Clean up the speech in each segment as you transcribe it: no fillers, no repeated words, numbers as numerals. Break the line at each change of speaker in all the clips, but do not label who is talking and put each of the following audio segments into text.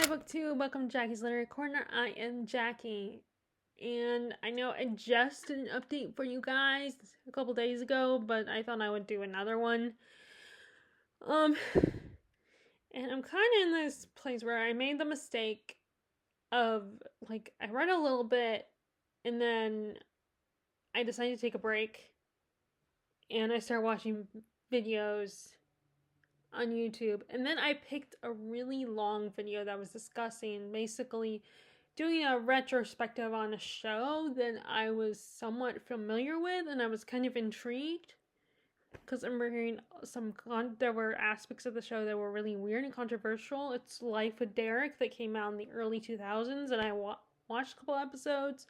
Booktube, welcome to Jackie's Literary Corner. I am Jackie, and I know I just did an update for you guys a couple days ago, but I thought I would do another one. And I'm kind of in this place where I made the mistake of, I read a little bit, and then I decided to take a break, and I started watching videos on YouTube, and then I picked a really long video that was discussing basically doing a retrospective on a show that I was somewhat familiar with, and I was kind of intrigued because I'm hearing there were aspects of the show that were really weird and controversial. It's Life with Derek that came out in the early 2000s, and I watched a couple episodes.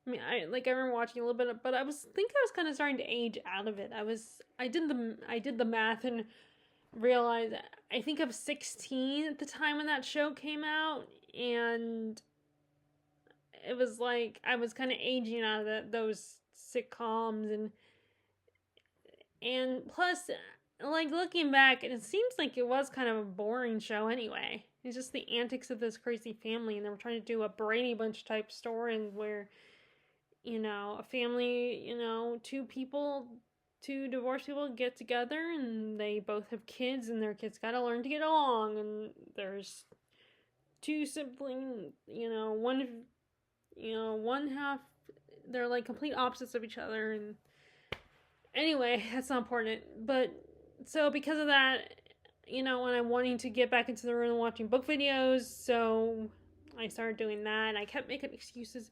I mean, I remember watching a little bit, but I was kind of starting to age out of it. I did the math and realized I think I was 16 at the time when that show came out, and it was like I was kind of aging out of those sitcoms, and plus, like, looking back, it seems like it was kind of a boring show anyway. It's just the antics of this crazy family, and they were trying to do a Brady Bunch type story where, a family, two divorced people get together and they both have kids, and their kids gotta learn to get along, and there's two siblings, one half, they're like complete opposites of each other, and anyway, that's not important, but so because of that, when I'm wanting to get back into the room and watching book videos, so I started doing that, and I kept making excuses,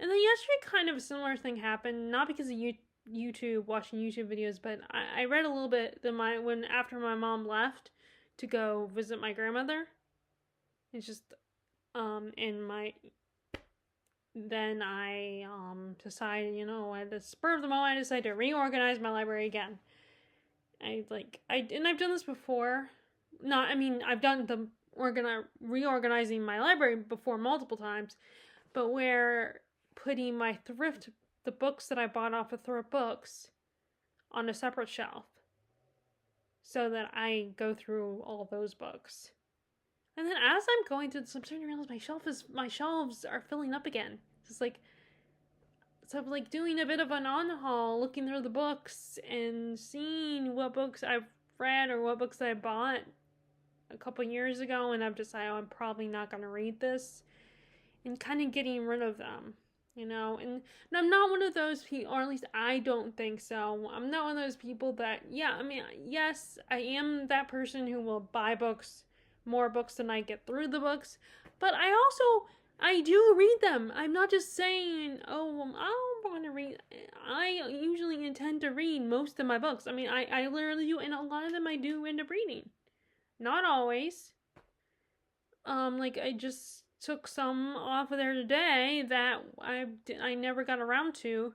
and then yesterday kind of a similar thing happened, not because of watching YouTube videos, but I read a little bit after my mom left to go visit my grandmother. It's just then I decided, at the spur of the moment, I decided to reorganize my library again. I've done this before. I've done the reorganizing my library before multiple times, but where putting the books that I bought off of thrift books on a separate shelf so that I go through all those books. And then as I'm going through this, I'm starting to realize my shelves are filling up again. So I'm like doing a bit of an on-haul, looking through the books and seeing what books I've read or what books I bought a couple years ago, and I've decided I'm probably not going to read this, and kind of getting rid of them. And I'm not one of those people, or at least I don't think so. I'm not one of those people that, yes, I am that person who will buy more books than I get through the books, but I do read them. I'm not just saying, I don't want to read. I usually intend to read most of my books. I literally do, and a lot of them I do end up reading. Not always. I just took some off of there today that I never got around to,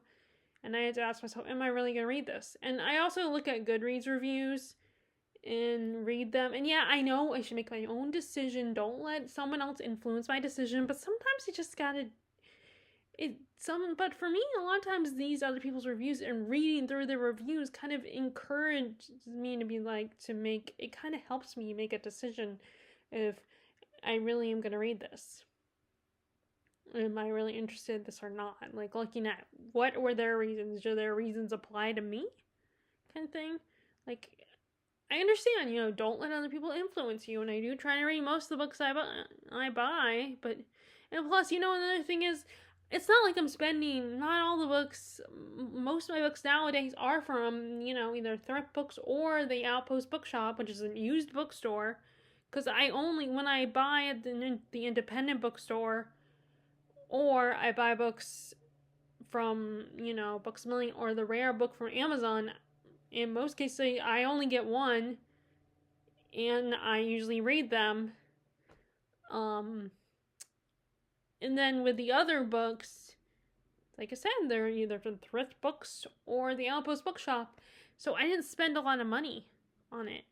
and I had to ask myself, am I really going to read this? And I also look at Goodreads reviews and read them, and yeah, I know I should make my own decision, don't let someone else influence my decision, but sometimes you just gotta, but for me, a lot of times these other people's reviews and reading through their reviews kind of encourages me to be it kind of helps me make a decision if I really am going to read this. Am I really interested in this or not? Looking at what were their reasons? Do their reasons apply to me? Kind of thing. I understand, don't let other people influence you, and I do try to read most of the books I buy, but, and plus, another thing is, it's not like I'm spending, not all the books, most of my books nowadays are from, either thrift books or the Outpost Bookshop, which is a used bookstore, because when I buy at the independent bookstore, or I buy books from, Books A Million, or the rare book from Amazon, in most cases, I only get one, and I usually read them. And then with the other books, like I said, they're either from thrift books or the Outpost Bookshop, so I didn't spend a lot of money on it.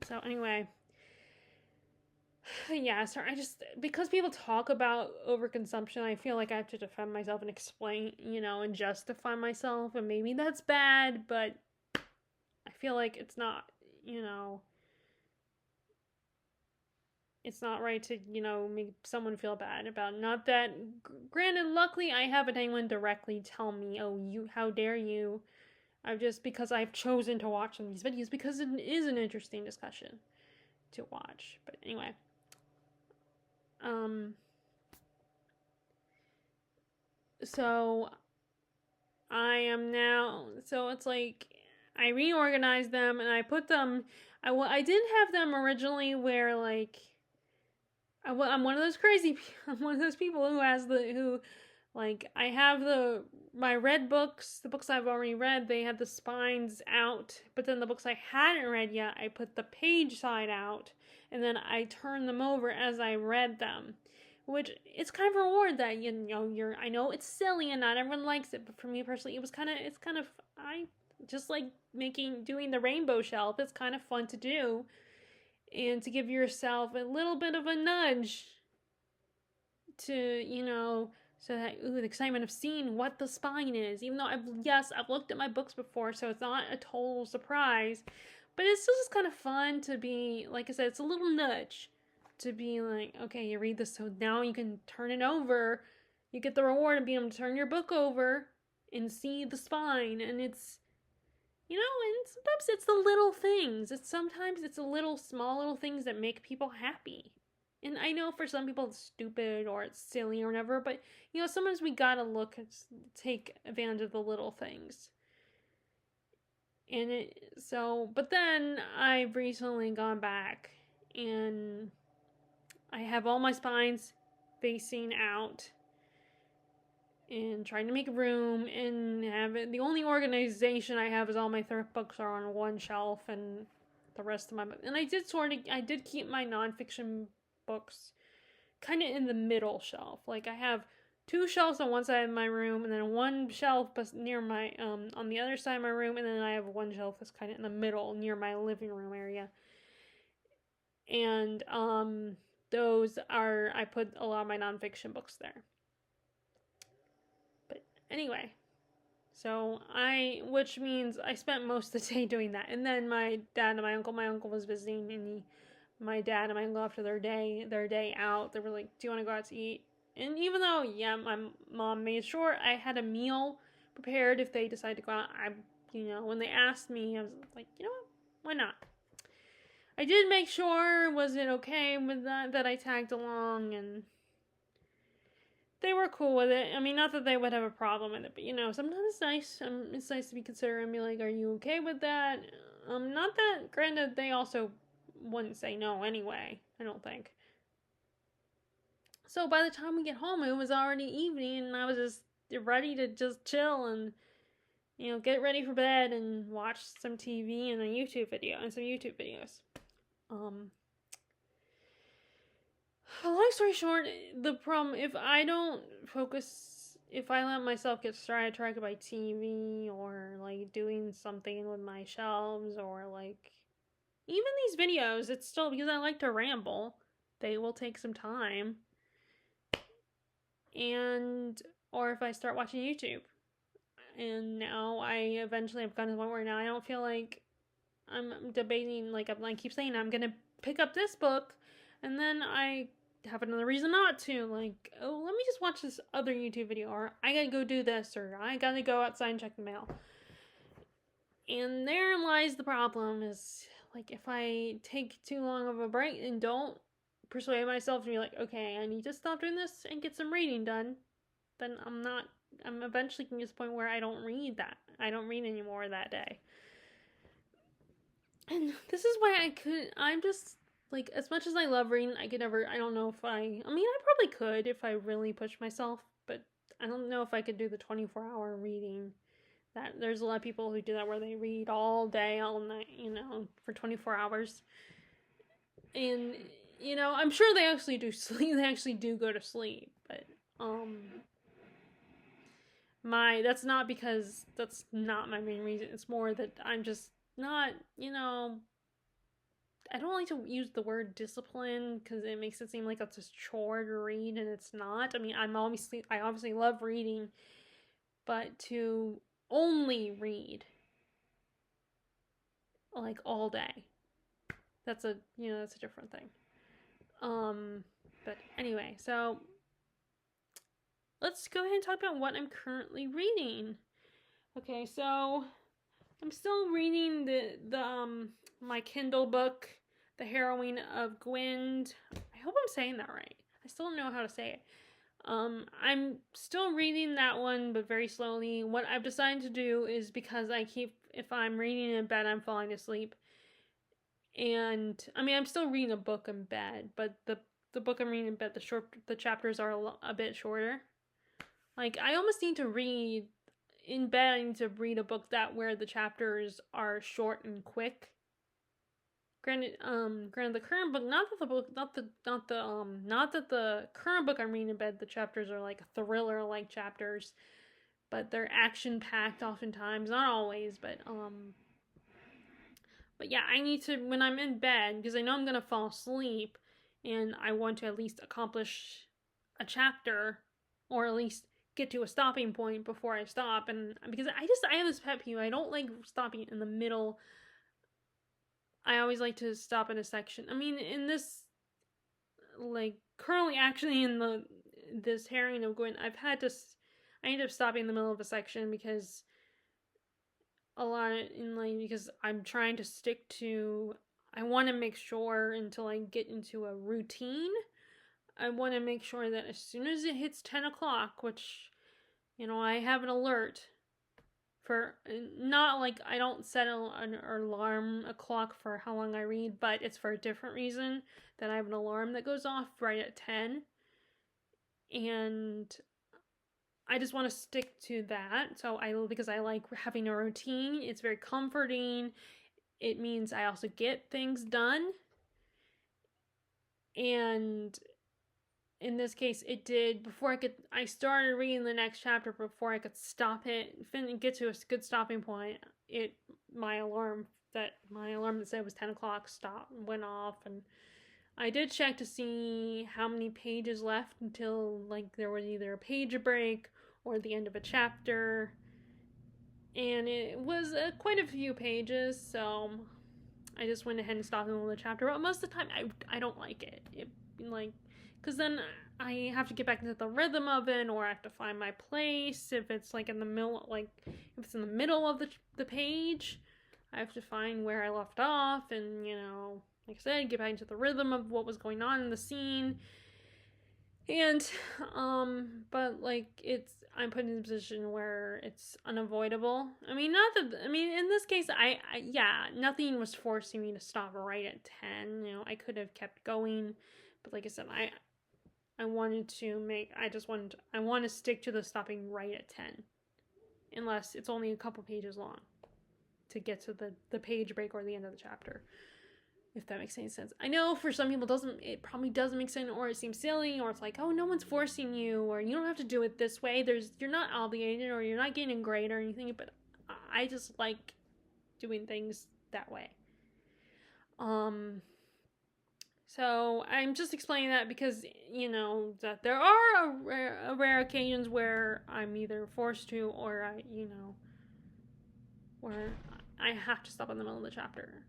So anyway, yeah, sorry, because people talk about overconsumption, I feel like I have to defend myself and explain, and justify myself, and maybe that's bad, but I feel like it's not, it's not right to, make someone feel bad about it. Not that, granted, luckily I haven't anyone directly tell me, oh, how dare you. I've just, because I've chosen to watch some of these videos because it is an interesting discussion to watch. But anyway, so I am now, so it's like, I reorganized them and I put them, I did have them originally where, like, I'm one of those crazy, I'm one of those people who, like, I have my read books, the books I've already read, they had the spines out, but then the books I hadn't read yet, I put the page side out, and then I turned them over as I read them. Which, it's kind of a reward that, I know it's silly and not everyone likes it, but for me personally, I just like doing the rainbow shelf. It's kind of fun to do, and to give yourself a little bit of a nudge to, so that, the excitement of seeing what the spine is. Even though I've looked at my books before, so it's not a total surprise, but it's still just kind of fun to be, like I said, it's a little nudge to be like, okay, you read this, so now you can turn it over. You get the reward of being able to turn your book over and see the spine, and it's, and sometimes it's the little things. Sometimes it's the small little things that make people happy. And I know for some people it's stupid or it's silly or whatever, but, sometimes we gotta take advantage of the little things. And but then I've recently gone back and I have all my spines facing out and trying to make room and have it. The only organization I have is all my thrift books are on one shelf and the rest of my books. And I did keep my nonfiction books kind of in the middle shelf. Like, I have 2 shelves on one side of my room and then one shelf near my, on the other side of my room, and then I have one shelf that's kind of in the middle near my living room area. And, I put a lot of my nonfiction books there. But anyway, which means I spent most of the day doing that. And then my uncle was visiting, and my dad and my uncle, after their day out, they were like, do you want to go out to eat? And even though, my mom made sure I had a meal prepared if they decided to go out, when they asked me, I was like, you know what, why not? I did make sure, was it okay with that I tagged along, and they were cool with it. I mean, not that they would have a problem with it, but, sometimes it's nice. It's nice to be considerate and be like, are you okay with that? Not that, granted, they also wouldn't say no anyway, I don't think. So by the time we get home, it was already evening, and I was just ready to just chill and, get ready for bed and watch some TV and some YouTube videos. Long story short, the problem, if I let myself get sidetracked by TV or, like, doing something with my shelves or, like, even these videos, it's still, because I like to ramble, they will take some time. Or if I start watching YouTube. And now I eventually have gotten to the point where now I don't feel like I'm debating, like, I keep saying I'm gonna pick up this book, and then I have another reason not to, like, oh, let me just watch this other YouTube video, or I gotta go do this, or I gotta go outside and check the mail. And therein lies the problem, is, like, if I take too long of a break and don't persuade myself to be like, okay, I need to stop doing this and get some reading done, then I'm eventually getting to the point where I don't read anymore that day. And this is why I'm just, like, as much as I love reading, I don't know if I probably could if I really pushed myself, but I don't know if I could do the 24-hour reading. That there's a lot of people who do that, where they read all day, all night, for 24 hours. And, I'm sure they actually do sleep, they actually do go to sleep, but, that's not because that's not my main reason. It's more that I'm just not, I don't like to use the word discipline because it makes it seem like it's a chore to read, and it's not. I mean, I obviously love reading, but to only read, like, all day, that's a different thing. But anyway, so let's go ahead and talk about what I'm currently reading. Okay, so I'm still reading the my Kindle book, The Heroine of Gwynd. I hope I'm saying that right. I still don't know how to say it. I'm still reading that one, but very slowly. What I've decided to do is, because if I'm reading in bed, I'm falling asleep. And I mean, I'm still reading a book in bed, but the book I'm reading in bed, the chapters are a bit shorter. Like, I almost need to read in bed. I need to read a book where the chapters are short and quick. Granted, the current book, not that the current book I'm reading in bed, the chapters are like thriller-like chapters, but they're action-packed oftentimes, not always, but yeah, I need to, when I'm in bed, because I know I'm gonna fall asleep, and I want to at least accomplish a chapter, or at least get to a stopping point before I stop, and because I have this pet peeve, I don't like stopping in the middle. I always like to stop in a section. I mean, in this, like, currently actually in this Heroine of Gwynd, I ended up stopping in the middle of a section because because I'm trying to stick to, I want to make sure until I get into a routine, I want to make sure that as soon as it hits 10 o'clock, which, I have an alert for, not like I don't set an alarm clock for how long I read, but it's for a different reason, that I have an alarm that goes off right at 10, and I just want to stick to that. Because I like having a routine. It's very comforting. It means I also get things done. And in this case, it did, I started reading the next chapter before I could stop it and get to a good stopping point. My alarm that said it was 10 o'clock went off, and I did check to see how many pages left until, like, there was either a page break or the end of a chapter, and it was quite a few pages, so I just went ahead and stopped in the middle of the chapter. But most of the time, I don't like it. Because then I have to get back into the rhythm of it, or I have to find my place. If it's like in the middle, if it's in the middle of the page, I have to find where I left off, and like I said, get back into the rhythm of what was going on in the scene. And but I'm put in a position where it's unavoidable. I mean, in this case, nothing was forcing me to stop right at 10. I could have kept going, but like I said, I want to stick to the stopping right at 10, unless it's only a couple pages long to get to the page break or the end of the chapter. If that makes any sense. I know for some people it probably doesn't make sense, or it seems silly, or it's like, oh, no one's forcing you, or you don't have to do it this way. You're not obligated, or you're not getting a grade or anything, but I just like doing things that way. So I'm just explaining that because, that there are a rare occasions where I'm either forced to, or where I have to stop in the middle of the chapter.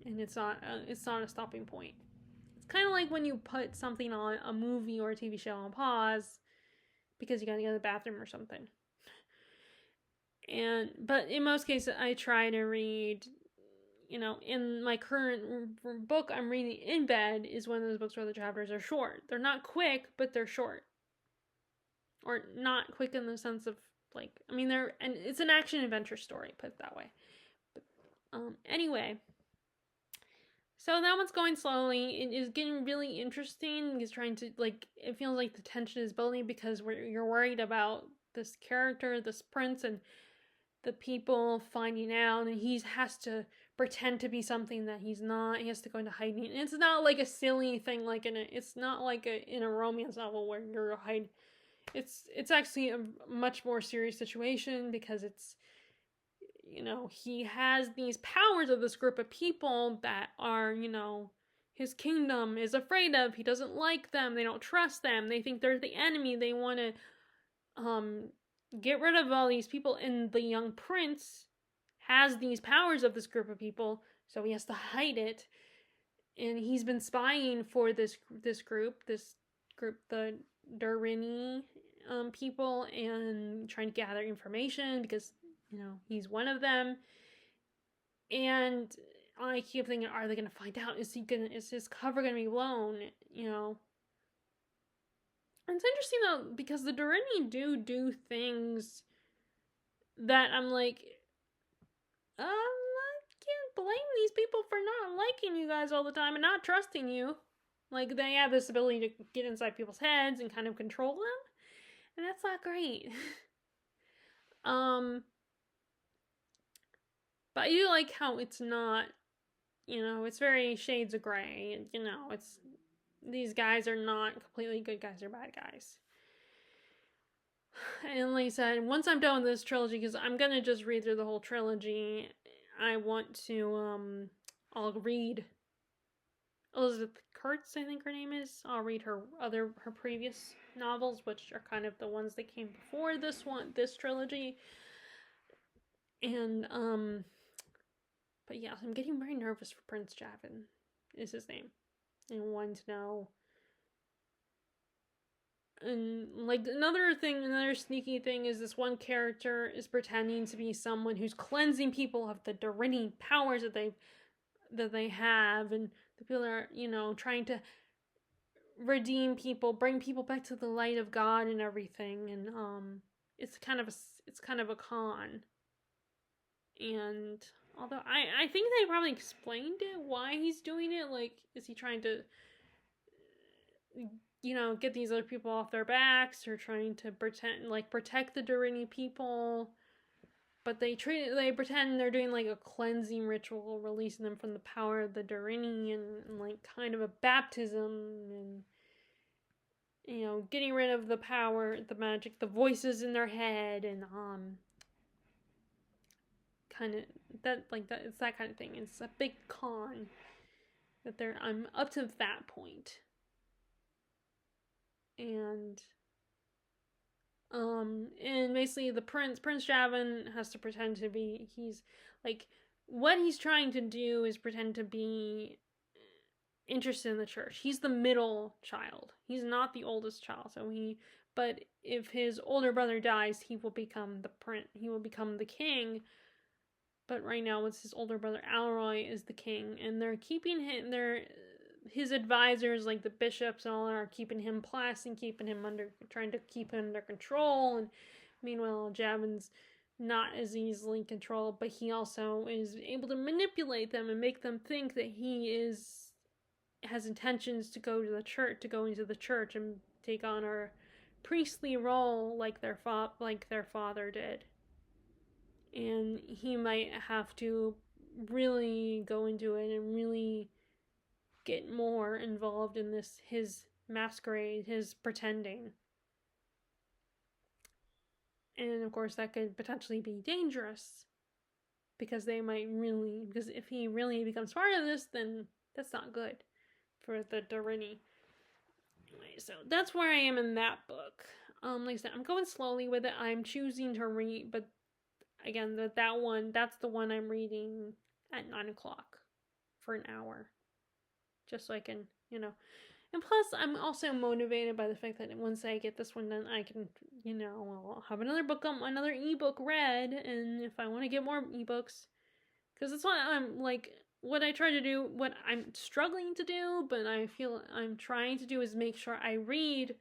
And it's not a stopping point. It's kind of like when you put something on, a movie or a TV show, on pause because you gotta go to the bathroom or something. But in most cases, I try to read, in my current book I'm reading in bed is one of those books where the chapters are short. They're not quick, but they're short. Or not quick in the sense of, and it's an action adventure story, put it that way. But, anyway. So that one's going slowly. It is getting really interesting. He's trying to, it feels like the tension is building because you're worried about this character, this prince, and the people finding out, and he has to pretend to be something that he's not. He has to go into hiding. And it's not like a silly thing, it's not like in a romance novel where you're hiding. It's actually a much more serious situation because it's, he has these powers of this group of people that are, his kingdom is afraid of. He doesn't like them. They don't trust them. They think they're the enemy. They want to get rid of all these people. And the young prince has these powers of this group of people, so he has to hide it. and he's been spying for this group, the Durini people, and trying to gather information because he's one of them. And I keep thinking, are they gonna find out? Is his cover gonna be blown? It's interesting though because the Durini do things that I'm like, I can't blame these people for not liking you guys all the time and not trusting you. Like, they have this ability to get inside people's heads and kind of control them, and that's not great. But I do like how it's not, it's very shades of gray, and it's these guys are not completely good guys or bad guys. And like I said, once I'm done with this trilogy, because I'm gonna just read through the whole trilogy, I want to I'll read Elizabeth Kurtz, I think her name is. I'll read her previous novels, which are kind of the ones that came before this trilogy. And but yeah, I'm getting very nervous for Prince Javin, is his name, and wanting to know. And like another sneaky thing is this one character is pretending to be someone who's cleansing people of the Durini powers that they have, and the people are trying to redeem people, bring people back to the light of God and everything. And it's kind of a con. And although I think they probably explained it, why he's doing it. Like, is he trying to get these other people off their backs, or trying to protect the Durini people? But they pretend they're doing like a cleansing ritual, releasing them from the power of the Durini, and like kind of a baptism, and getting rid of the power, the magic, the voices in their head, and kind of that, like that. It's that kind of thing. It's a big con that I'm up to that point. And basically the Prince Javin has to pretend to be, he's like, what he's trying to do is pretend to be interested in the church. He's the middle child. He's not the oldest child. But if his older brother dies, he will become the prince. He will become the king. But right now, it's his older brother Alroy is the king, and they're keeping him. His advisors, like the bishops and all, are keeping him placid, trying to keep him under control. And meanwhile, Javin's not as easily controlled, but he also is able to manipulate them and make them think that he has intentions to go into the church and take on a priestly role like their father did. And he might have to really go into it and really get more involved in his masquerade, his pretending. And of course that could potentially be dangerous, because if he really becomes part of this, then that's not good for the Durini. Anyway, so that's where I am in that book. Like I said, I'm going slowly with it. I'm choosing to read, but again, that's the one I'm reading at 9 o'clock for an hour. Just so I can, And plus, I'm also motivated by the fact that once I get this one done, I can, I'll have another ebook read, and if I want to get more ebooks, because it's what what I'm struggling to do, but I feel I'm trying to do, is make sure I read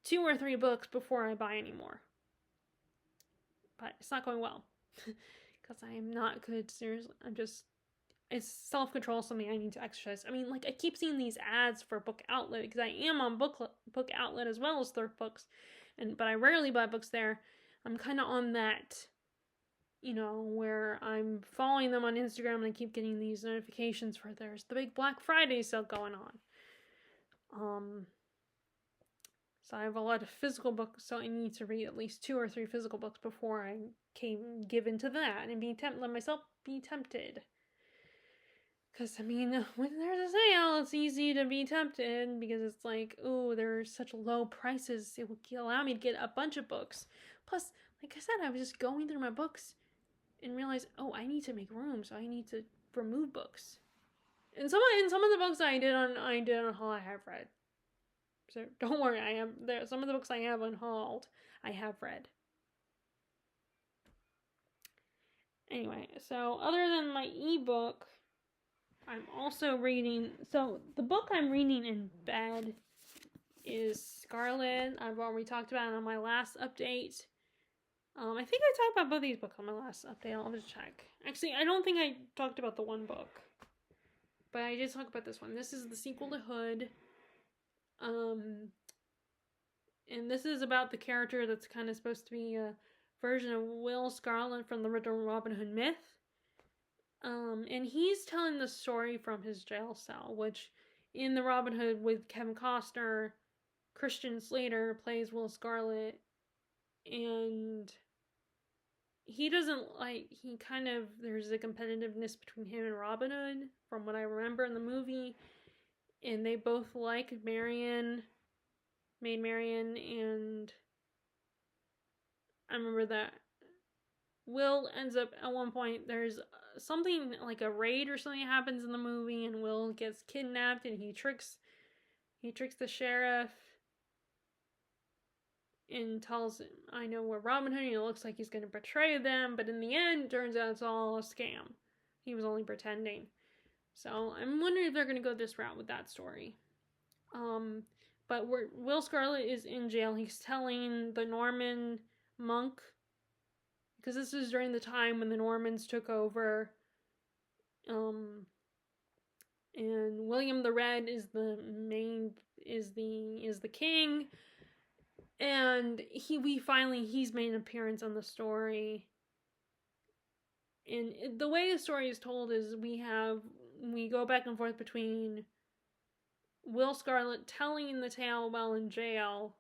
2 or 3 books before I buy any more. But it's not going well, because I am not good, seriously. It's self-control, something I need to exercise. I mean, like, I keep seeing these ads for Book Outlet, because I am on Book Outlet as well as Thrift Books, but I rarely buy books there. I'm kind of on that, where I'm following them on Instagram, and I keep getting these notifications for there's the big Black Friday sale going on. So I have a lot of physical books, so I need to read at least 2 or 3 physical books before I can give into that and let myself be tempted. Because, I mean, when there's a sale, it's easy to be tempted, because it's like, oh, there's such low prices. It will allow me to get a bunch of books. Plus, like I said, I was just going through my books and realized, oh, I need to make room, so I need to remove books. In some of the books I did on haul, I have read. So don't worry, I have there some of the books I have unhauled, I have read. Anyway, so other than my ebook, I'm also reading. So the book I'm reading in bed is Scarlet. I've already talked about it on my last update. I think I talked about both these books on my last update. I'll just check. Actually, I don't think I talked about the one book, but I did talk about this one. This is the sequel to Hood. And this is about the character that's kind of supposed to be a version of Will Scarlet from the original Robin Hood myth. And he's telling the story from his jail cell, which in the Robin Hood with Kevin Costner, Christian Slater plays Will Scarlet, and he doesn't there's a competitiveness between him and Robin Hood from what I remember in the movie, and they both like Maid Marian, and I remember that Will ends up at one point, there's something like a raid or something happens in the movie, and Will gets kidnapped, and he tricks the sheriff and tells him, I know we're Robin Hood, and it looks like he's going to betray them, but in the end, turns out it's all a scam. He was only pretending. So I'm wondering if they're going to go this route with that story. But Will Scarlet is in jail. He's telling the Norman monk, because this is during the time when the Normans took over, and William the Red is the king, and he's made an appearance on the story. And the way the story is told is we go back and forth between Will Scarlet telling the tale while in jail,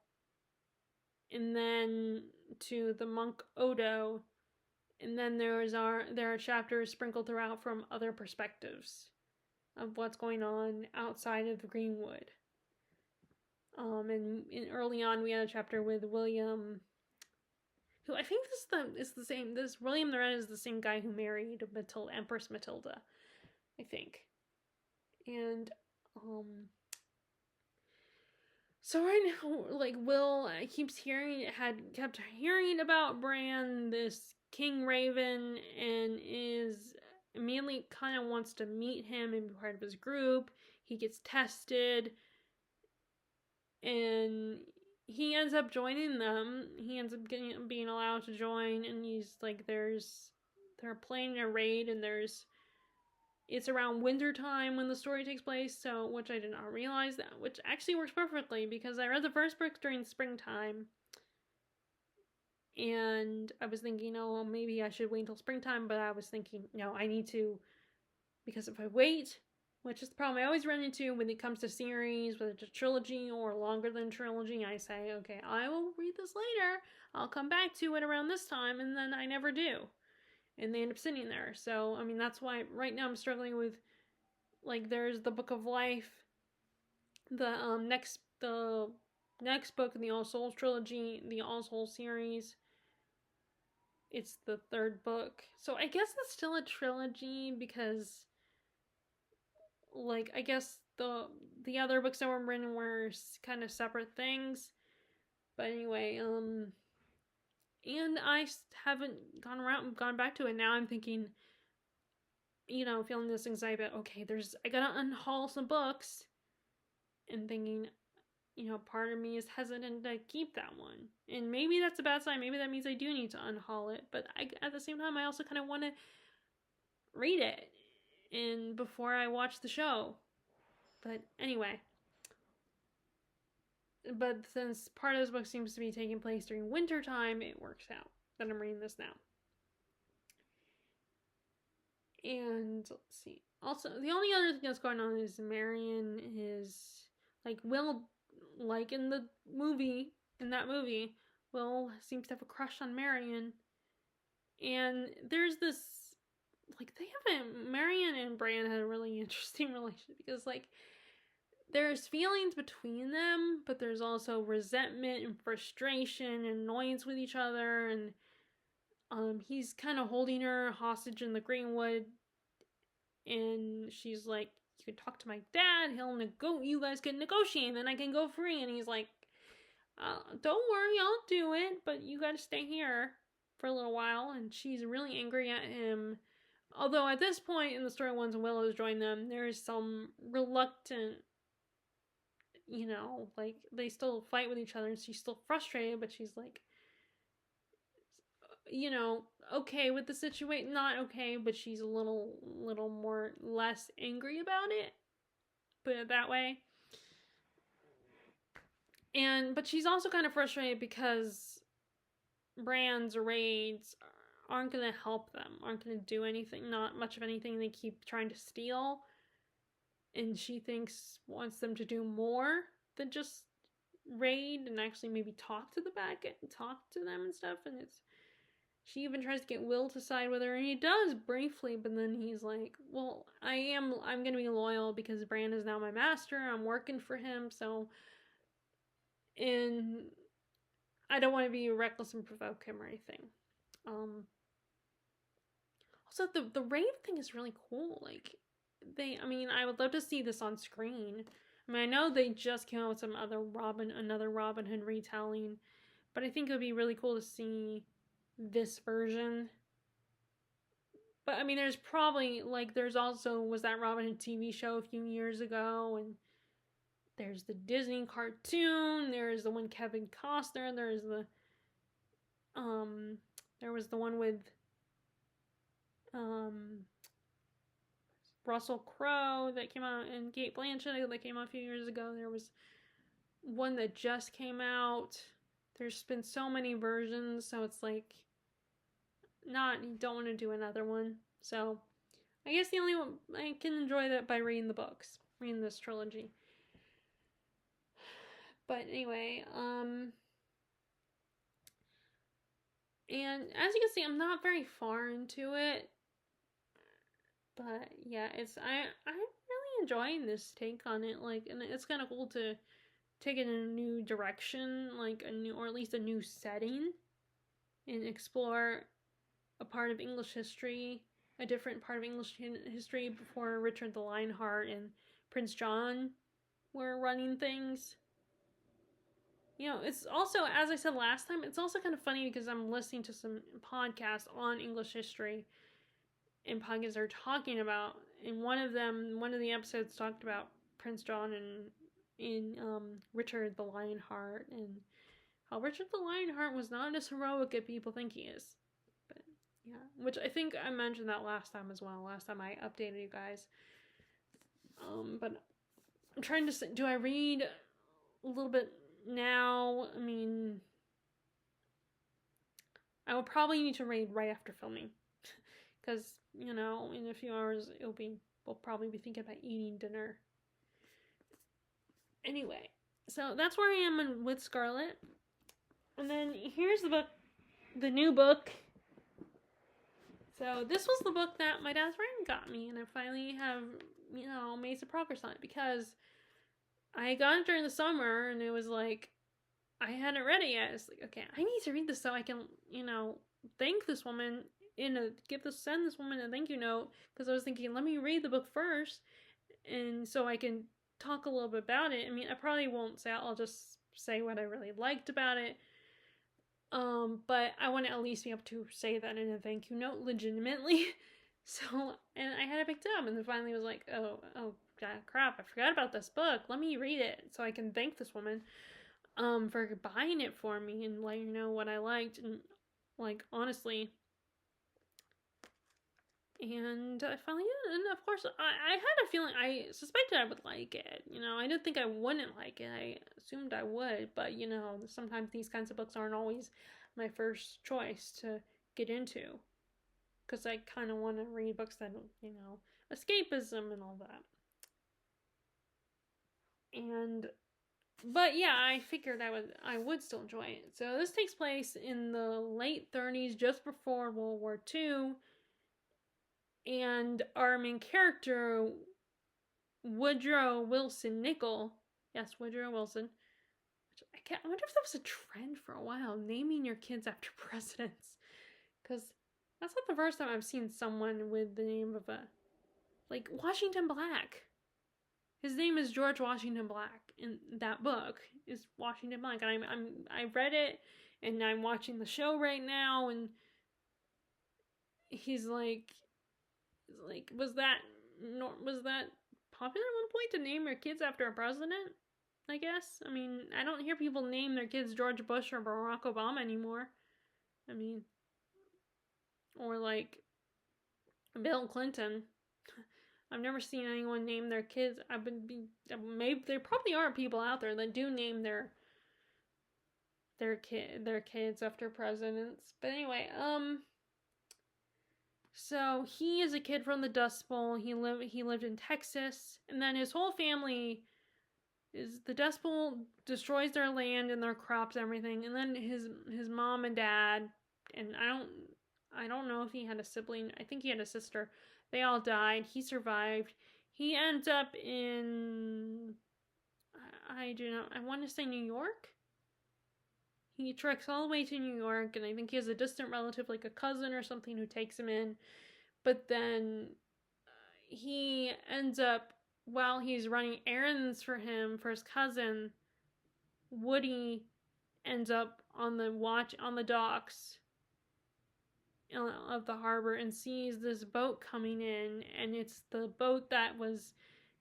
and then to the monk Odo, and then there are chapters sprinkled throughout from other perspectives of what's going on outside of the Greenwood. And early on we had a chapter with William, who I think is the same. This William the Red is the same guy who married Empress Matilda, I think. And so right now, like, Will kept hearing about Bran, this King Raven, and is immediately kind of wants to meet him and be part of his group. He gets tested, and he ends up joining them. He ends up being allowed to join, and he's like, they're playing a raid, and it's around winter time when the story takes place, so, which I did not realize that, which actually works perfectly, because I read the first book during springtime, and I was thinking, oh, maybe I should wait until springtime, but I was thinking, no, I need to, because if I wait, which is the problem I always run into when it comes to series, whether it's a trilogy or longer than trilogy, I say, okay, I will read this later, I'll come back to it around this time, and then I never do. And they end up sitting there. So, I mean, that's why right now I'm struggling with, like, there's the Book of Life, the next book in the All Souls trilogy, the All Souls series. It's the third book. So I guess it's still a trilogy because, like, I guess the other books that were written were kind of separate things. But anyway, and I haven't gone back to it. Now I'm thinking, feeling this anxiety about, okay, I gotta unhaul some books, and thinking, part of me is hesitant to keep that one. And maybe that's a bad sign. Maybe that means I do need to unhaul it. But at the same time, I also kind of want to read it before I watch the show. But anyway. But since part of this book seems to be taking place during winter time, it works out that I'm reading this now. And let's see. Also, the only other thing that's going on is Marion is, like, Will, like in that movie, Will seems to have a crush on Marion. And there's this, like, Marion and Bran had a really interesting relationship, because, like, there's feelings between them, but there's also resentment and frustration and annoyance with each other, and he's kind of holding her hostage in the Greenwood, and she's like, you can talk to my dad. You guys can negotiate, and then I can go free. And he's like, don't worry, I'll do it, but you gotta stay here for a little while. And she's really angry at him. Although at this point in the story, once Willow's joined them, there's some reluctant, like they still fight with each other, and she's still frustrated, but she's like, okay with the situation. Not okay, but she's a little more less angry about it. Put it that way. But she's also kind of frustrated because Bran's raids aren't going to help them, aren't going to do anything, not much of anything. They keep trying to steal, and she wants them to do more than just raid and actually maybe talk to them and stuff. And she even tries to get Will to side with her, and he does briefly, but then he's like, well, I'm going to be loyal because Bran is now my master. I'm working for him, so, and I don't want to be reckless and provoke him or anything. Also, the rave thing is really cool. Like, I would love to see this on screen. I mean, I know they just came out with another Robin Hood retelling, but I think it would be really cool to see this version. But I mean, there's probably, like, was that Robin Hood TV show a few years ago, and there's the Disney cartoon, there's the one Kevin Costner, there was the one with Russell Crowe that came out, and Cate Blanchett that came out a few years ago. There was one that just came out. There's been so many versions, so it's like, you don't want to do another one. So I guess the only one I can enjoy that by reading the books, reading this trilogy. But anyway, and as you can see, I'm not very far into it. But yeah, I'm really enjoying this take on it. Like, and it's kind of cool to take it in a new direction, like or at least a new setting, and explore a part of English history, a different part of English history before Richard the Lionheart and Prince John were running things. It's also, as I said last time, it's also kind of funny because I'm listening to some podcasts on English history, and podcasts are talking about, and one of the episodes talked about Prince John and Richard the Lionheart, and how Richard the Lionheart was not as heroic as people think he is. But yeah, which I think I mentioned that last time as well. Last time I updated you guys. But I'm trying to say, do I read a little bit now? I mean, I will probably need to read right after filming, because in a few hours we'll probably be thinking about eating dinner. Anyway, so that's where I am with Scarlet. And then here's the new book. So this was the book that my dad's friend got me, and I finally have, made some progress on it, because I got it during the summer, and it was like, I hadn't read it yet. It's like, okay, I need to read this so I can, thank this woman, send this woman a thank you note, because I was thinking, let me read the book first, and so I can talk a little bit about it. I mean, I probably won't say, I'll just say what I really liked about it. But I want to at least be able to say that in a thank you note legitimately. So, and I had it picked up, and then finally was like, oh, God, crap, I forgot about this book. Let me read it so I can thank this woman, for buying it for me and let her know what I liked, and, like, honestly. And I finally did, and of course, I had a feeling, I suspected I would like it. I didn't think I wouldn't like it. I assumed I would, but, sometimes these kinds of books aren't always my first choice to get into, because I kind of want to read books that, escapism and all that. But yeah, I figured I would still enjoy it. So this takes place in the late 30s, just before World War II. And our main character, Woodrow Wilson Nickel, yes, Woodrow Wilson, I wonder if that was a trend for a while, naming your kids after presidents, because that's not the first time I've seen someone with the name of like Washington Black. his name is George Washington Black. In that book is Washington Black, and I read it, and I'm watching the show right now, and he's like, was that popular at one point to name your kids after a president? I guess. I mean, I don't hear people name their kids George Bush or Barack Obama anymore. I mean, or like Bill Clinton. I've never seen anyone name their kids. Maybe there probably are people out there that do name their kids after presidents. But anyway, so he is a kid from the Dust Bowl. He lived in Texas, and then his whole family is the Dust Bowl destroys their land and their crops and everything, and then his mom and dad, and I don't know if he had a sibling. I think he had a sister. They all died. He survived. He ends up in, I do not, I want to say New York. He treks all the way to New York, and I think he has a distant relative, like a cousin or something, who takes him in. But then he ends up, while he's running errands for his cousin, Woody ends up on the docks of the harbor and sees this boat coming in, and it's the boat that was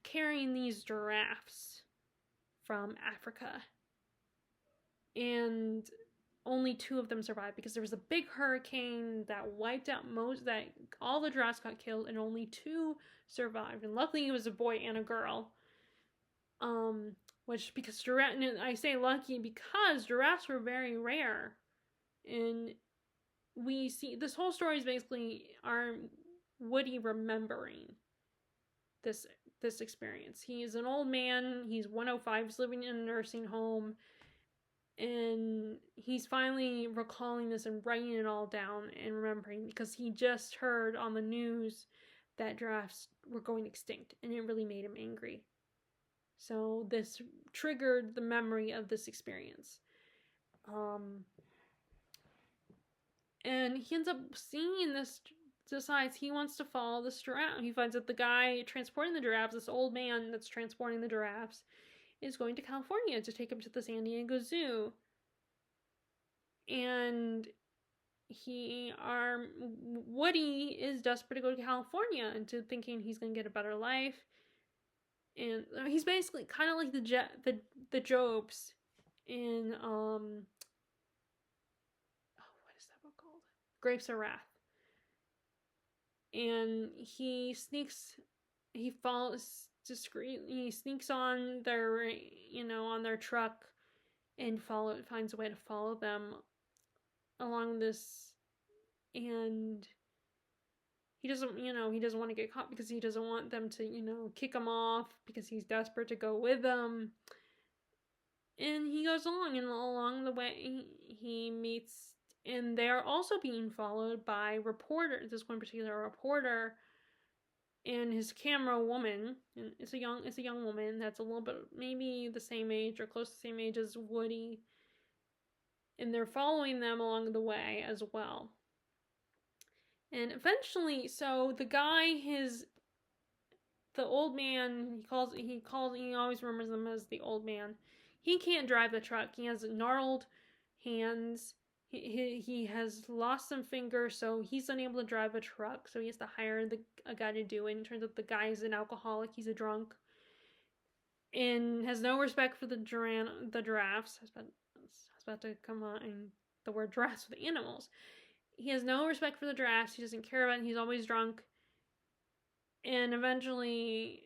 carrying these giraffes from Africa. And only 2 of them survived because there was a big hurricane that wiped out all the giraffes got killed, and only 2 survived. And luckily it was a boy and a girl. I say lucky because giraffes were very rare. And we see this whole story is basically Woody remembering this experience. He's an old man. He's 105. He's living in a nursing home. And he's finally recalling this and writing it all down and remembering because he just heard on the news that giraffes were going extinct, and it really made him angry. So this triggered the memory of this experience. And he ends up seeing this, decides he wants to follow this giraffe. He finds that the guy transporting the giraffes, this old man that's transporting the giraffes, is going to California to take him to the San Diego Zoo. And Woody is desperate to go to California and to thinking he's going to get a better life. And he's basically kind of like the Jobs in what is that book called? Grapes of Wrath. And he sneaks on their truck and finds a way to follow them along this, and he doesn't want to get caught because he doesn't want them to, kick him off because he's desperate to go with them. And he goes along, and along the way he meets, and they're also being followed by reporters. This one particular reporter and his camera woman, and it's a young woman that's a little bit maybe the same age or close to the same age as Woody, and they're following them along the way as well. And eventually, so the guy, the old man, he always remembers them as the old man. He can't drive the truck. He has gnarled hands. He has lost some fingers, so he's unable to drive a truck. So he has to hire a guy to do it. And it turns out the guy is an alcoholic. He's a drunk, and has no respect for the giraffes. I was about to come on the word giraffes with animals. He has no respect for the giraffes. He doesn't care about it. He's always drunk. And eventually,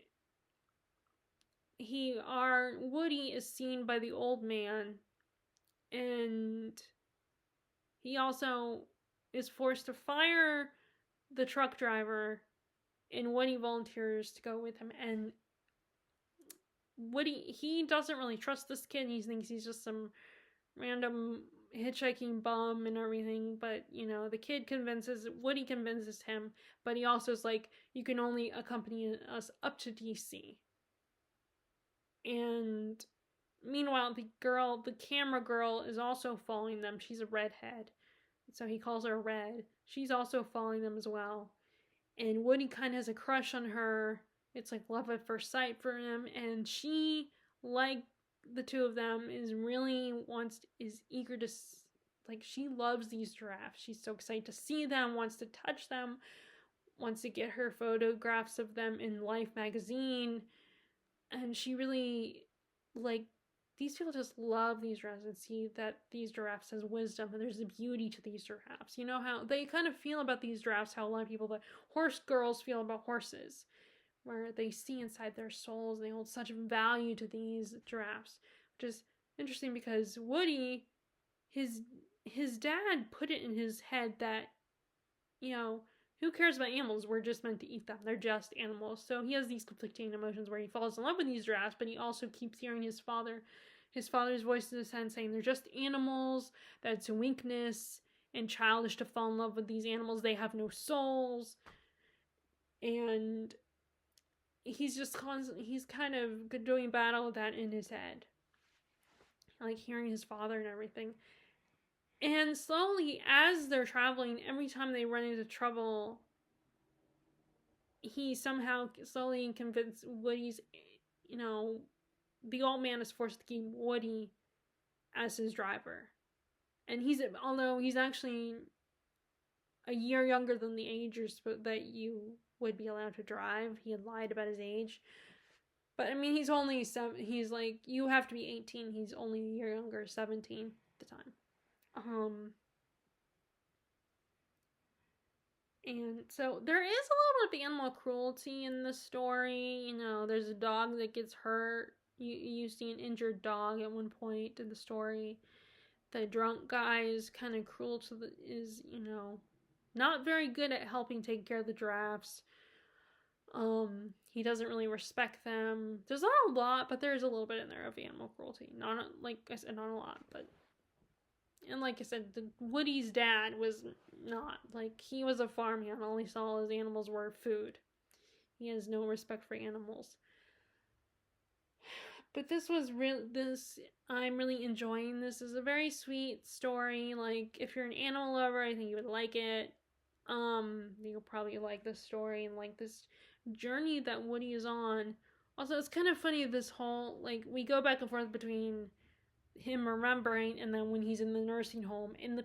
Woody is seen by the old man, and he also is forced to fire the truck driver, and Woody volunteers to go with him. And he doesn't really trust this kid. He thinks he's just some random hitchhiking bum and everything. But, Woody convinces him. But he also is like, you can only accompany us up to DC. And meanwhile, the camera girl is also following them. She's a redhead. So he calls her Red. She's also following them as well. And Woody kind of has a crush on her it's like love at first sight for him, and she, like the two of them, is eager to, like, she loves these giraffes. She's so excited to see them, wants to touch them, wants to get her photographs of them in Life magazine, and she really, like, these people just love these giraffes and see that these giraffes has wisdom and there's a beauty to these giraffes. You know how they kind of feel about these giraffes, how a lot of people, the horse girls, feel about horses, where they see inside their souls, they hold such value to these giraffes, which is interesting because Woody, his dad put it in his head that, you know, who cares about animals? We're just meant to eat them. They're just animals. So he has these conflicting emotions where he falls in love with these giraffes, but he also keeps hearing his father's voice in his head saying they're just animals, that it's a weakness and childish to fall in love with these animals. They have no souls. And he's just he's kind of doing battle with that in his head. Like hearing his father and everything. And slowly, as they're traveling, every time they run into trouble, he somehow slowly convinces Woody's, you know, the old man is forced to keep Woody as his driver. And although he's actually a year younger than the age that you would be allowed to drive, he had lied about his age. But I mean, he's only he's like, you have to be 18. He's only a year younger, 17 at the time. And so there is a little bit of animal cruelty in the story. You know, there's a dog that gets hurt. You see an injured dog at one point in the story. The drunk guy is kind of cruel to you know, not very good at helping take care of the giraffes. He doesn't really respect them. There's not a lot, but there's a little bit in there of animal cruelty. Not, like I said, not a lot, but. And like I said, Woody's dad was not. Like, he was a farmhand. All he saw his animals were food. He has no respect for animals. But I'm really enjoying this. It's a very sweet story. Like, if you're an animal lover, I think you would like it. You'll probably like this story and like this journey that Woody is on. Also, it's kind of funny, this whole, like, we go back and forth between him remembering and then when he's in the nursing home, and the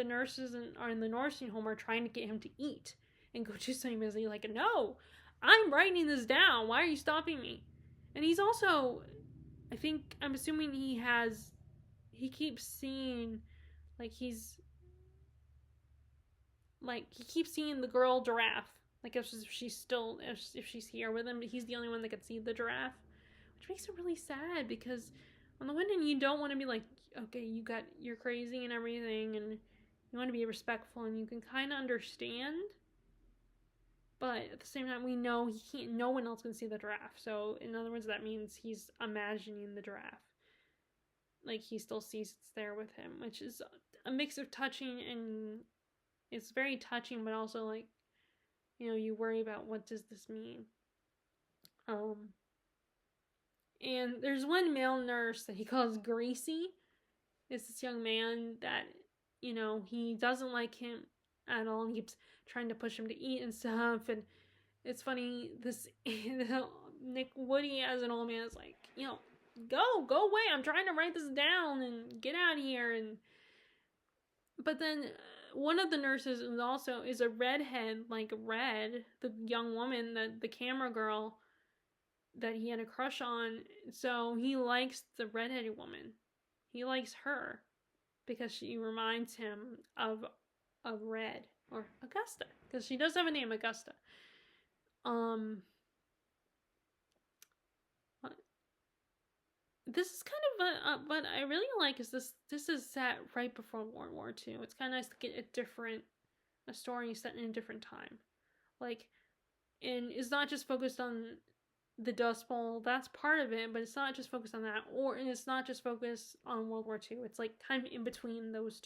nurses are in the nursing home are trying to get him to eat and go do something, and he's like, no, I'm writing this down, why are you stopping me? And he's also, I'm assuming he keeps seeing, like, he keeps seeing the girl giraffe, like if she's here with him, but he's the only one that can see the giraffe, which makes it really sad because on the one hand, you don't want to be like, okay, you're crazy and everything, and you want to be respectful, and you can kind of understand. But at the same time, we know no one else can see the giraffe. So, in other words, that means he's imagining the giraffe. Like, he still sees it's there with him, which is a mix of touching, and it's very touching, but also, like, you know, you worry about what does this mean. And there's one male nurse that he calls Greasy. It's this young man that, you know, he doesn't like him at all. He keeps trying to push him to eat and stuff. And it's funny, Nick Woody as an old man is like, you know, go away. I'm trying to write this down and get out of here. But then one of the nurses is a redhead, like Red, the young woman, the camera girl that he had a crush on. So he likes the redheaded woman. He likes her because she reminds him of Red, or Augusta, because she does have a name, Augusta. This is kind of what I really like is this is set right before World War II. It's kind of nice to get a story set in a different time. Like, and it's not just focused on the Dust Bowl, that's part of it, but it's not just focused on that, and it's not just focused on World War II. It's like kind of in between those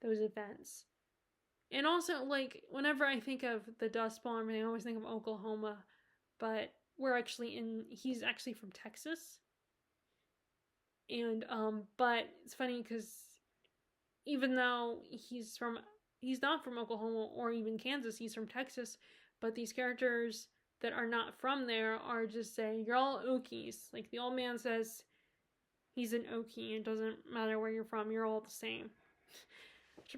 events. And also, like, whenever I think of the Dust Bowl, I always think of Oklahoma, but he's actually from Texas. And but it's funny because even though he's not from Oklahoma or even Kansas, he's from Texas, but these characters that are not from there are just saying, you're all Okies. Like, the old man says he's an Okie. It doesn't matter where you're from. You're all the same. Which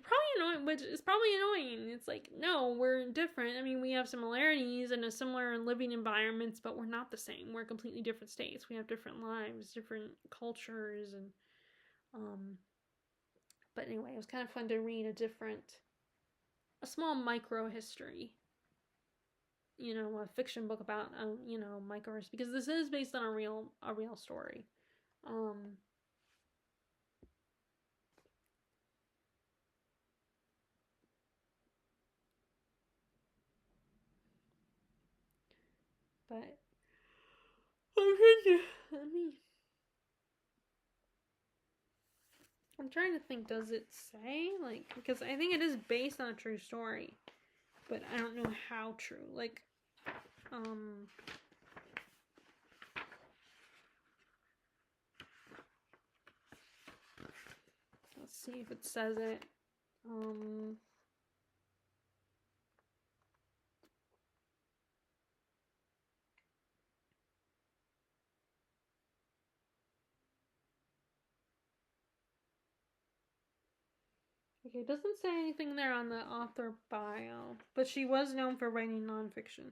is probably annoying. It's like, no, we're different. I mean, we have similarities and a similar living environments, but we're not the same. We're completely different states. We have different lives, different cultures, and but anyway, it was kind of fun to read a small micro history. A fiction book about micro, because this is based on a real story. But I'm trying to think, does it say? Like, because I think it is based on a true story, but I don't know how true. Like, let's see if it says it. Okay, it doesn't say anything there on the author bio, but she was known for writing nonfiction.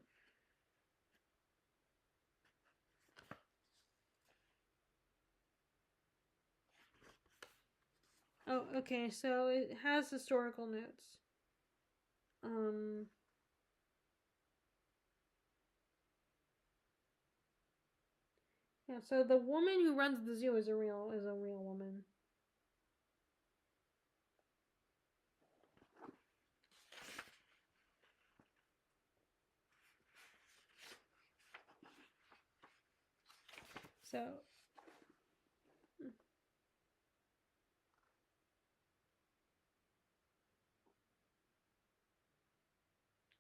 Oh, okay, so it has historical notes. Yeah, so the woman who runs the zoo is a real woman. So,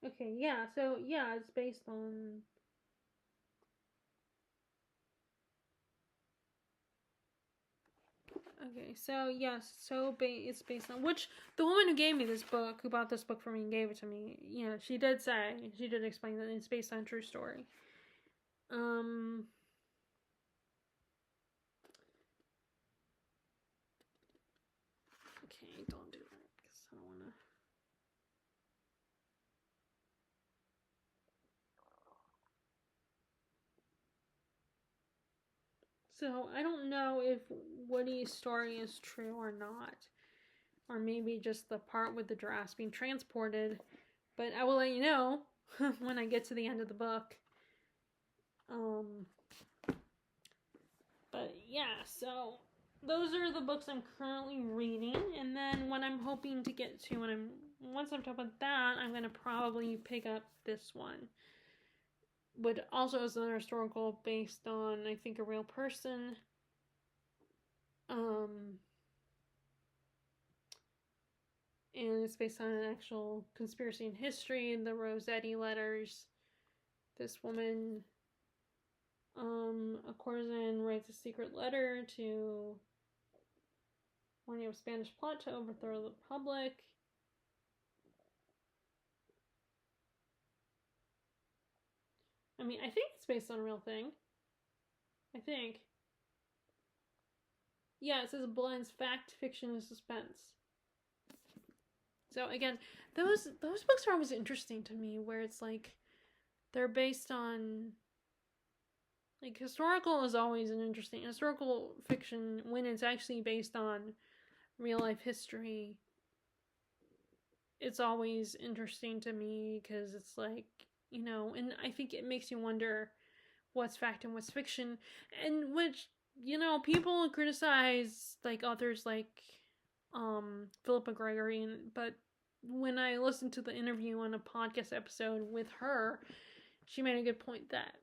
okay, yeah, so yeah, it's based on. Okay, so yes, it's based on, which the woman who gave me this book, who bought this book for me and gave it to me, she did explain that it's based on a true story. Okay, don't do that because I don't want to. So I don't know if Woody's story is true or not, or maybe just the part with the giraffes being transported. But I will let you know when I get to the end of the book. But yeah, so those are the books I'm currently reading, and then what I'm hoping to get to once I'm done with that, I'm gonna probably pick up this one. But also is another historical based on, I think, a real person. And it's based on an actual conspiracy in history, the Rossetti letters. This woman, a courtesan, writes a secret letter to warning of a Spanish plot to overthrow the Republic. I mean, I think it's based on a real thing. I think. Yeah, it says it blends fact, fiction, and suspense. So again, those books are always interesting to me, where it's like they're based on, like, historical is always an interesting historical fiction when it's actually based on real life history. It's always interesting to me because it's like, and I think it makes you wonder what's fact and what's fiction, and which, people criticize like authors like Philippa Gregory, but when I listened to the interview on a podcast episode with her, she made a good point that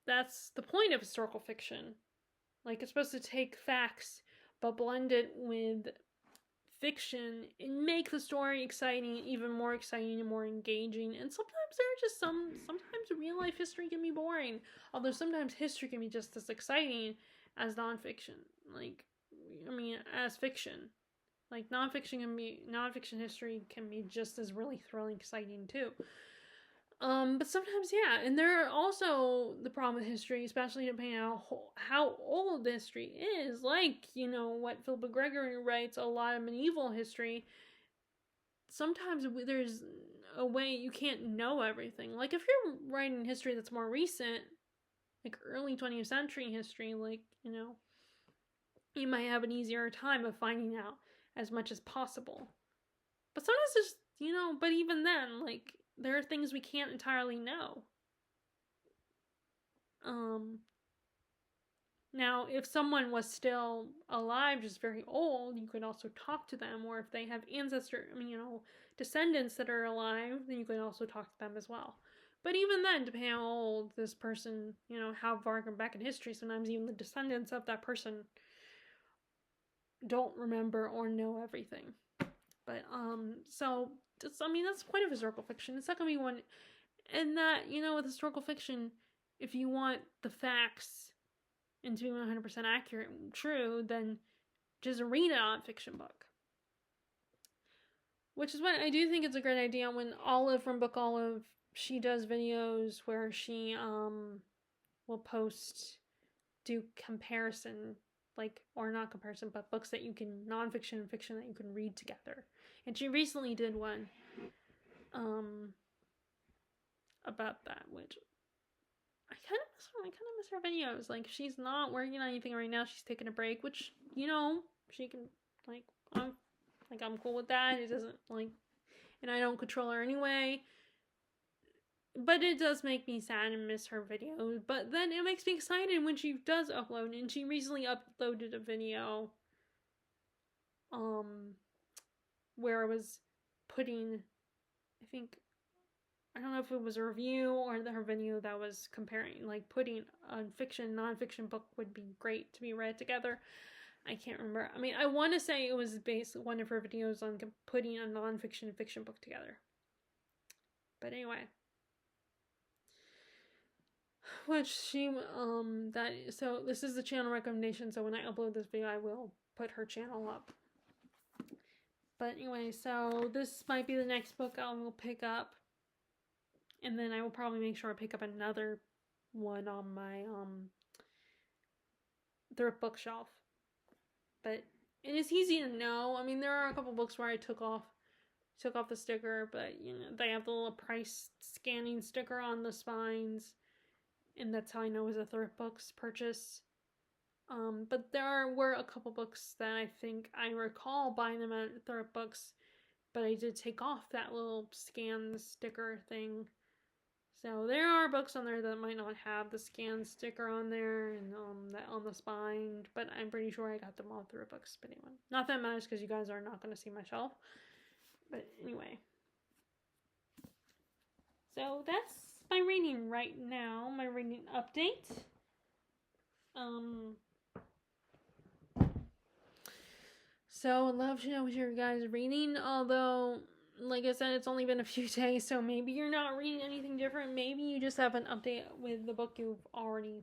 that's the point of historical fiction. Like, it's supposed to take facts but blend it with fiction and make the story exciting, even more exciting and more engaging. And sometimes there are just sometimes real life history can be boring, although sometimes history can be just as exciting as nonfiction. Like, I mean, as fiction. Like, nonfiction history can be just as really thrilling, exciting too. But sometimes, yeah, and there are also the problem with history, especially depending on how old history is. Like, what Philippa Gregory writes, a lot of medieval history. Sometimes there's a way you can't know everything. Like, if you're writing history that's more recent, like early 20th century history, like, you might have an easier time of finding out as much as possible. But sometimes it's, but even then, like, there are things we can't entirely know. Now, if someone was still alive, just very old, you could also talk to them, or if they have descendants that are alive, then you could also talk to them as well. But even then, depending on how old this person, how far back in history, sometimes even the descendants of that person don't remember or know everything. But, so, that's the point of historical fiction. It's not going to be one, and that, with historical fiction, if you want the facts and to be 100% accurate and true, then just read a nonfiction book. Which is what I do think it's a great idea when Olive from Book Olive, she does videos where she will do comparison, or not comparison, but books that you can, nonfiction and fiction that you can read together. And she recently did one about that, which I kind of miss her videos. Like, she's not working on anything right now. She's taking a break, which, she can, I'm cool with that. It doesn't, and I don't control her anyway. But it does make me sad and miss her videos. But then it makes me excited when she does upload. And she recently uploaded a video, where I was putting, I don't know if it was a review or her video that was comparing, putting a fiction, non-fiction book would be great to be read together. I can't remember. I want to say it was based one of her videos on putting a non-fiction and fiction book together. But anyway. So this is the channel recommendation, so when I upload this video, I will put her channel up. But anyway, so this might be the next book I will pick up. And then I will probably make sure I pick up another one on my thrift bookshelf. But it is easy to know. There are a couple books where I took off the sticker, but they have the little price scanning sticker on the spines, and that's how I know it was a thrift books purchase. But there were a couple books that I think I recall buying them at thrift books, but I did take off that little scan sticker thing. So there are books on there that might not have the scan sticker on there and that on the spine, but I'm pretty sure I got them all through books. But anyway, not that matters because you guys are not going to see my shelf. But anyway, so that's my reading right now. My reading update. So I'd love to know what your guys are reading, although, like I said, it's only been a few days, so maybe you're not reading anything different. Maybe you just have an update with the book you've already,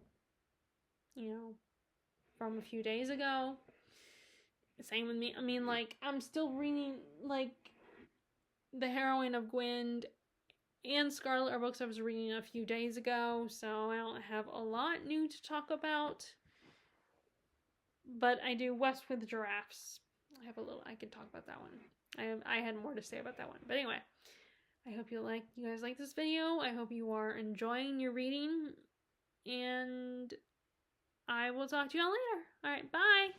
from a few days ago. Same with me. I'm still reading, The Heroine of Gwyn and Scarlet are books I was reading a few days ago, so I don't have a lot new to talk about. But I do West with Giraffes. I can talk about that one. I had more to say about that one. But anyway, I hope you guys like this video. I hope you are enjoying your reading. And I will talk to you all later. Alright, bye!